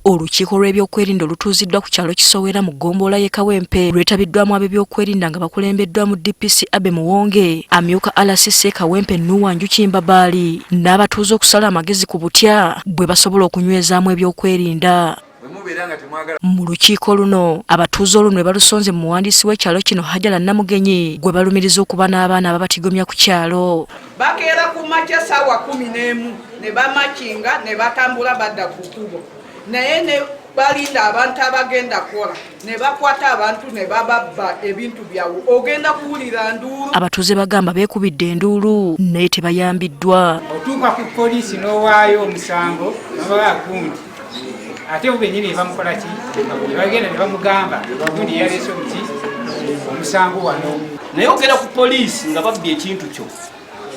Olukiiko lw'ebyokwerinda olutuuziddwa ku kyalo Kisowera mu ggombolola y'e Kawempe lwetabiddwamu ab'ebyokwerinda nga bakulembeddwamu DPC Abe Muwonge, amyuka RCC Kawempe Nuwa Njuki Mbabali n'abatuuze okusala amagezi ku butya bwe basobola okunywezaamu ebyokwerinda. Mu lukiiko luno abatuuze olunwe balusonze mu muwandiisi w'ekyalo kino Hajala Namugenyi gwe balumiriza okuba n'abaana ababatigomya ku kyalo. Bakeera ku makya ssaawa 11 ne bamakinga ne batambula badda ku kkubo naye ne balinda abantu abagenda kola ne bakwata abantu ne bababba ebintu byawo ogenda kuwulira nduulu. Abatuuze bagamba beekubidde enduulu naye tebayambiddwa. Otuuka ku poliisi n'owaayo omusango n'obala gundi ate benyini bamukola ki bagenda ne bamugamba gundi yaleese omuti omusango wano naye ogenda ku poliisi nga babbye ekintu kyo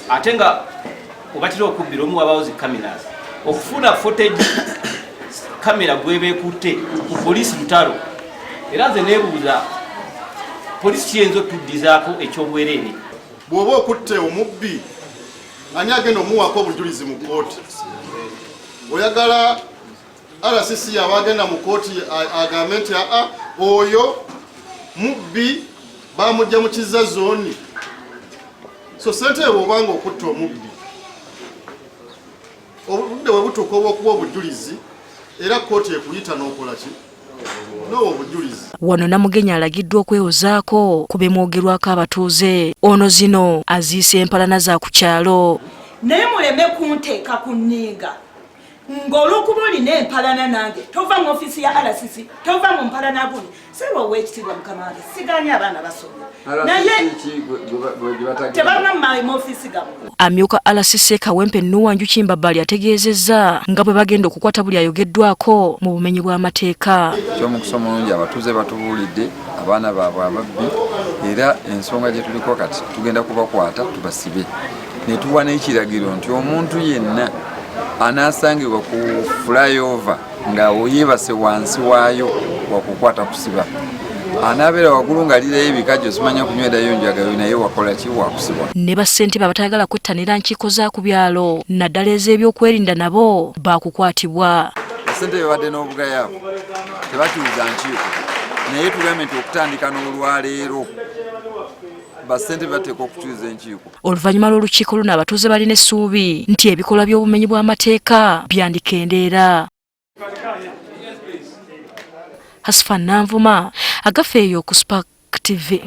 ate nga obatira okubbira omu wabaawo zi cameras okufuna footage kamera gwebekutte ku poliisi lutalo era nze neebuuza poliisi kiyinza otuddizaako ekyobwereere. Bw'oba okutte omubbi ani agenda omuwaako obujulizi mu kkooti? Oyagala RCC abagenda mu kkooti agambe nti oyo mubbi bamujja mu kiza zooni. So sente bw'obanga okutta omubbi obudde bwe butuuka obw'okuba obujulizi era kkooti ekuyita n'okola ki? N'owa obujulizi. Wano Namugenyi alagiddwa okwewozaako ku bemwogerwako abatuuze. Ono zino aziise empalana za ku kyalo. Naye muleme kunteeka ku nninga ng'olwokuba olina empalana nange tova mu ofiisi ya RCC tova mu mpalana gundi seba ow'ekitiibwa mukama wange siganye abaana basomye naye tebalina mu ofiisi gammwe. Amyuka RCC Kawempe Nuwa Njuki Mbabali ategeezezza nga bwe bagenda okukwata buli ayogeddwako mu bumenyi bw'amateeka. Ky'omukusa omulungi abatuuze batubuulidde abaana baabwe ababbi era ensonga gye tuliko kati tugenda kubakwata tubasibe ne tuwa n'ekiragiro nti omuntu yenna anasangibwa ku flyover nga oyebase wansi waayo wakukwata kusiba anabeera waggulu ng'alirayo ebikajjo simanya kunywerayo njagayo naye wakola ki wakusibwa. Ne bassentebe abatayagala kwettanira nkiiko za ku byalo naddala ez'ebyokwerinda nabo baakukwatibwa. Bassentebe badde n'obugayaavu tebakyuza nkiiko naye tugambye nti okutandika n'olwaleero basente bateeka okutuuza enkiiko. Oluvannyuma lw'olukiiko luno abatuuze balina essuubi nti ebikolwa by'obumenyi bw'amateeka byandikendeera. Hasfan Nanvuma agafeeyo ku Spark TV.